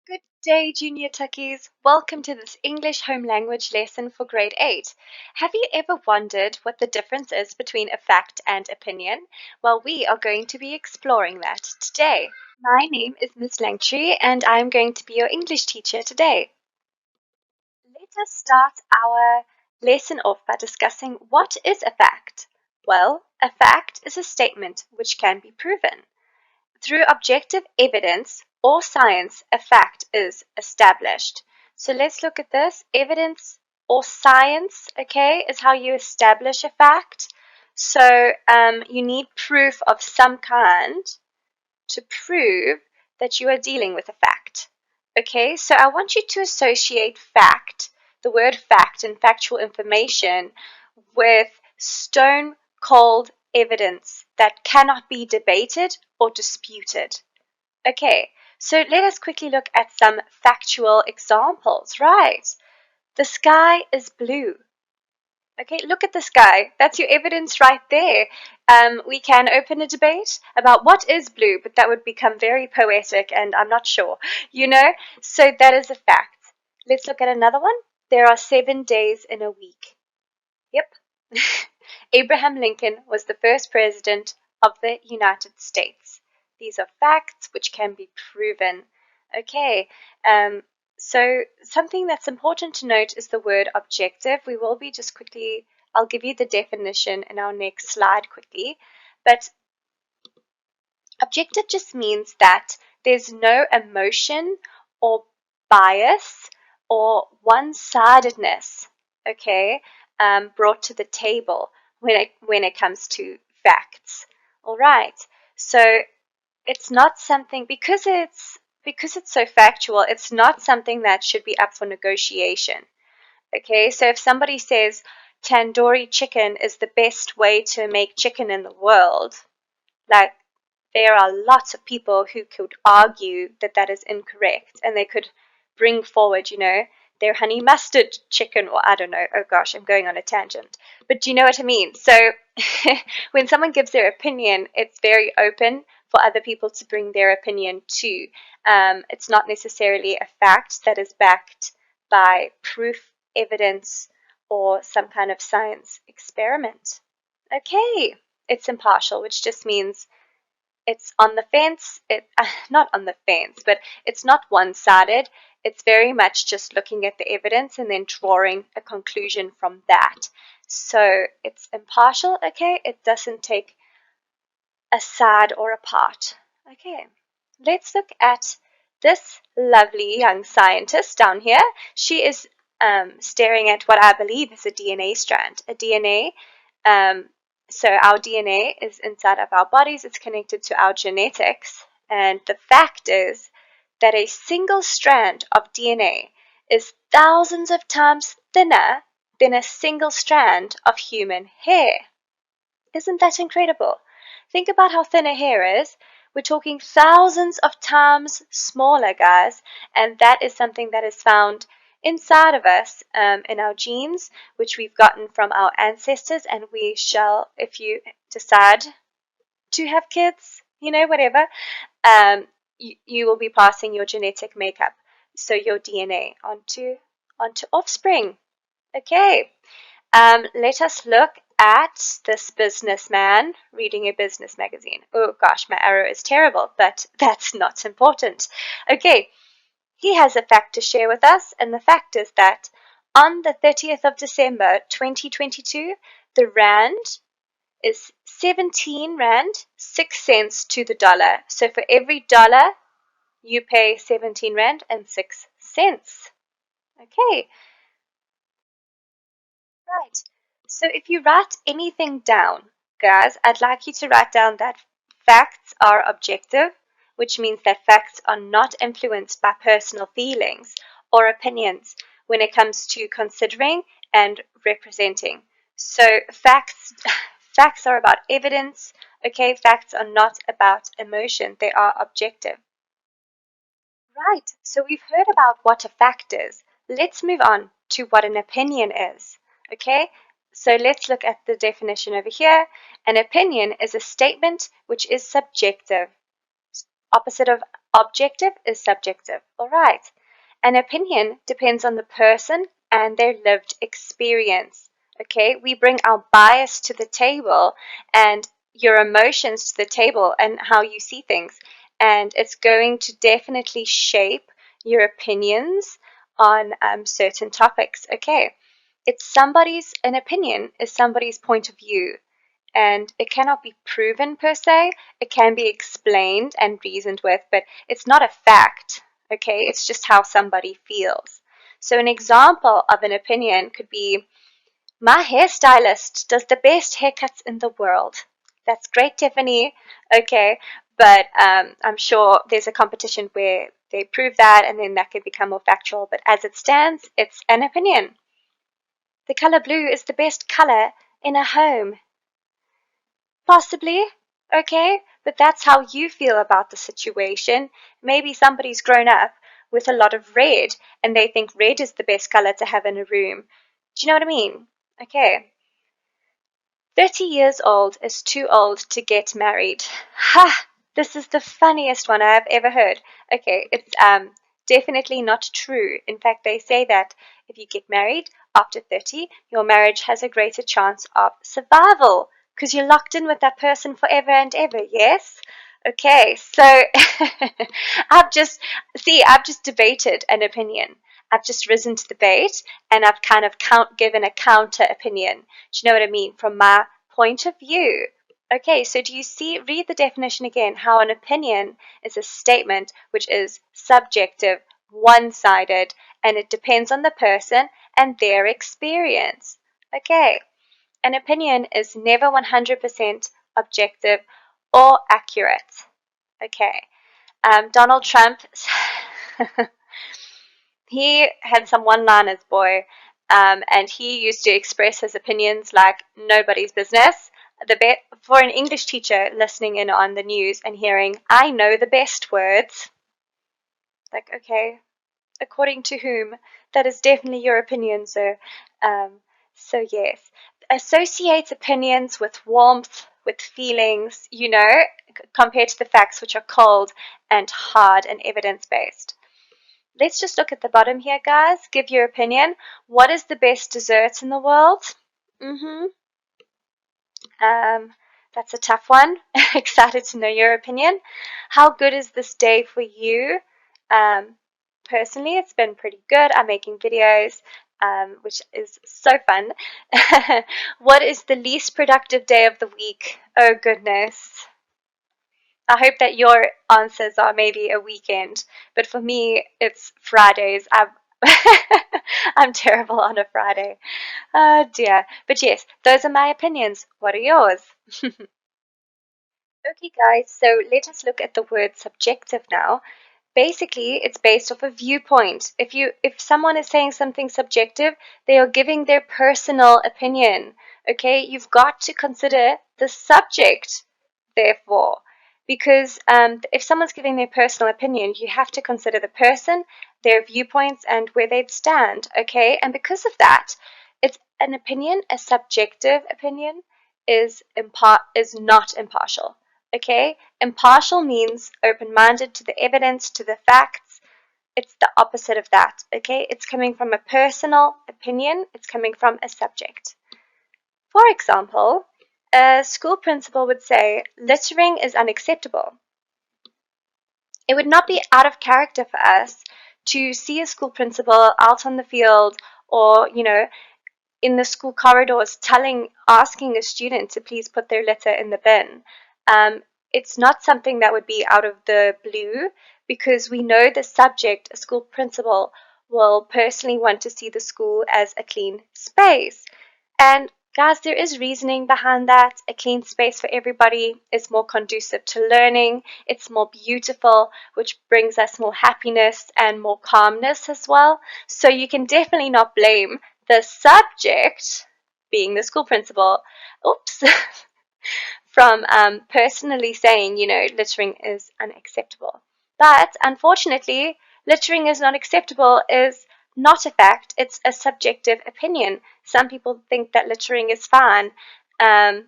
Good day, Junior Tuckies. Welcome to this English home language lesson for grade 8. Have you ever wondered what the difference is between a fact and opinion? Well, we are going to be exploring that today. My name is Miss Langtree, and I'm going to be your English teacher today. Let us start our lesson off by discussing what is a fact. Well, a fact is a statement which can be proven. Through objective evidence or science, a fact is established. So let's look at this. Evidence or science, okay, is how you establish a fact. So you need proof of some kind to prove that you are dealing with a fact. Okay, so I want you to associate fact, the word fact and factual information, with stone cold evidence that cannot be debated or disputed. Okay, so let us quickly look at some factual examples. Right, the sky is blue. Okay, look at the sky. That's your evidence right there. We can open a debate about what is blue, but that would become very poetic, and I'm not sure, So that is a fact. Let's look at another one. There are 7 days in a week. Yep. Abraham Lincoln was the first president of the United States. These are facts which can be proven. Okay, so something that's important to note is the word objective. We will be just quickly, I'll give you the definition in our next slide quickly. But objective just means that there's no emotion or bias or one-sidedness, okay, brought to the table when it comes to facts. All right, so it's not something because it's so factual. It's not something that should be up for negotiation. Okay, so if somebody says tandoori chicken is the best way to make chicken in the world, like there are lots of people who could argue that that is incorrect, and they could bring forward, their honey mustard chicken, or I don't know. Oh gosh, I'm going on a tangent. But do you know what I mean? So when someone gives their opinion, it's very open for other people to bring their opinion too. It's not necessarily a fact that is backed by proof, evidence, or some kind of science experiment. Okay, it's impartial, which just means it's on the fence. Not on the fence, but it's not one-sided. It's very much just looking at the evidence and then drawing a conclusion from that. So it's impartial, okay? It doesn't take a side or a part. Okay, let's look at this lovely young scientist down here. She is staring at what I believe is a DNA strand. A DNA, so our DNA is inside of our bodies. It's connected to our genetics. And the fact is that a single strand of DNA is thousands of times thinner than a single strand of human hair. Isn't that incredible? Think about how thin a hair is. We're talking thousands of times smaller, guys, and that is something that is found inside of us in our genes, which we've gotten from our ancestors, and we shall, if you decide to have kids, whatever, you will be passing your genetic makeup, so your DNA onto offspring. Okay, let us look at this businessman reading a business magazine. Oh gosh, my arrow is terrible, but that's not important. Okay, he has a fact to share with us, and the fact is that on the 30th of December 2022, the rand is 17 rand 6 cents to the dollar. So for every dollar, you pay 17 rand and 6 cents. Okay, right. So if you write anything down, guys, I'd like you to write down that facts are objective, which means that facts are not influenced by personal feelings or opinions when it comes to considering and representing. So facts are about evidence, okay? Facts are not about emotion. They are objective. Right. So we've heard about what a fact is. Let's move on to what an opinion is. Okay? So let's look at the definition over here. An opinion is a statement which is subjective. Opposite of Objective is subjective. All right. An opinion depends on the person and their lived experience. Okay, we bring our bias to the table and your emotions to the table and how you see things, and it's going to definitely shape your opinions on certain topics. Okay, an opinion is somebody's point of view, and it cannot be proven per se. It can be explained and reasoned with, but it's not a fact. Okay, it's just how somebody feels. So an example of an opinion could be, my hairstylist does the best haircuts in the world. That's great, Tiffany. Okay, but I'm sure there's a competition where they prove that, and then that could become more factual. But as it stands, it's an opinion. The color blue is the best color in a home. Possibly, okay, but that's how you feel about the situation. Maybe somebody's grown up with a lot of red and they think red is the best color to have in a room. Do you know what I mean? Okay. 30 years old is too old to get married. Ha! This is the funniest one I've ever heard. Okay, it's definitely not true. In fact, they say that if you get married after 30, your marriage has a greater chance of survival because you're locked in with that person forever and ever. Yes? Okay, so I've just debated an opinion. I've just risen to the bait and I've kind of given a counter opinion. Do you know what I mean? From my point of view. Okay, so do you see, read the definition again, how an opinion is a statement which is subjective, one-sided, and it depends on the person and their experience. Okay, an opinion is never 100% objective or accurate. Okay, Donald Trump, he had some one-liners, boy, and he used to express his opinions like nobody's business. For an English teacher listening in on the news and hearing, I know the best words, like, okay, according to whom? That is definitely your opinion, sir. So yes, associate opinions with warmth, with feelings, compared to the facts, which are cold and hard and evidence-based. Let's just look at the bottom here, guys. Give your opinion. What is the best dessert in the world? That's a tough one. Excited to know your opinion. How good is this day for you? Personally, it's been pretty good. I'm making videos, which is so fun. What is the least productive day of the week? Oh, goodness. I hope that your answers are maybe a weekend, but for me, it's Fridays. I'm terrible on a Friday. Oh dear. But yes, those are my opinions. What are yours? Okay, guys, so let us look at the word subjective now. Basically, it's based off a viewpoint. If someone is saying something subjective, they are giving their personal opinion. Okay, you've got to consider the subject, therefore, because if someone's giving their personal opinion, you have to consider the person, their viewpoints, and where they'd stand. Okay, and because of that, it's an opinion. A subjective opinion is not impartial. Okay, impartial means open-minded to the evidence, to the facts. It's the opposite of that. Okay, it's coming from a personal opinion. It's coming from a subject. For example, a school principal would say littering is unacceptable. It would not be out of character for us to see a school principal out on the field or, in the school corridors asking a student to please put their litter in the bin. It's not something that would be out of the blue, because we know the subject, a school principal, will personally want to see the school as a clean space. And guys, there is reasoning behind that. A clean space for everybody is more conducive to learning. It's more beautiful, which brings us more happiness and more calmness as well. So you can definitely not blame the subject, being the school principal, from personally saying, littering is unacceptable. But unfortunately, littering is not acceptable is not a fact. It's a subjective opinion. Some people think that littering is fine. Can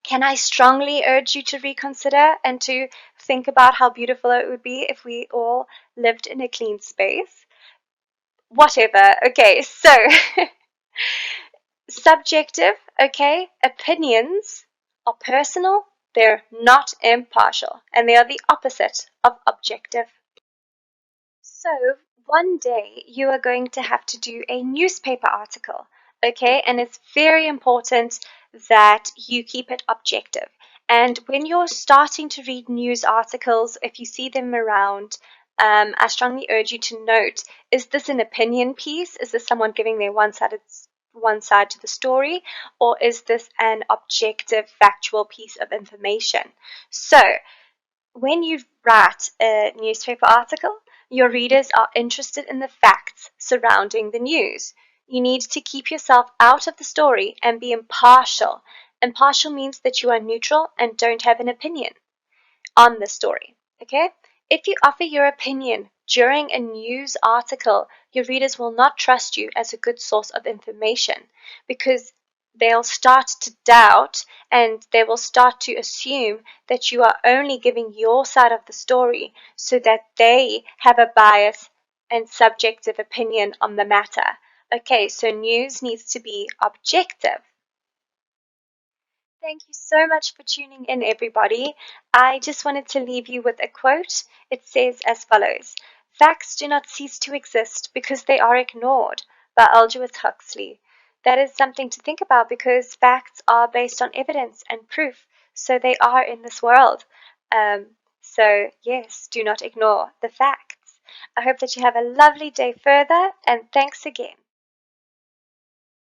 Can I strongly urge you to reconsider and to think about how beautiful it would be if we all lived in a clean space? Whatever. Okay, so subjective, okay? Opinions are personal, they're not impartial, and they are the opposite of objective. So, one day you are going to have to do a newspaper article, okay? And it's very important that you keep it objective. And when you're starting to read news articles, if you see them around, I strongly urge you to note, is this an opinion piece? Is this someone giving their one side to the story, or is this an objective, factual piece of information? So, when you write a newspaper article, your readers are interested in the facts surrounding the news. You need to keep yourself out of the story and be impartial. Impartial means that you are neutral and don't have an opinion on the story. Okay? If you offer your opinion during a news article, your readers will not trust you as a good source of information because they'll start to doubt and they will start to assume that you are only giving your side of the story so that they have a bias and subjective opinion on the matter. Okay, so news needs to be objective. Thank you so much for tuning in, everybody. I just wanted to leave you with a quote. It says as follows: facts do not cease to exist because they are ignored, by Aldous Huxley. That is something to think about because facts are based on evidence and proof, so they are in this world. So, yes, do not ignore the facts. I hope that you have a lovely day further, and thanks again.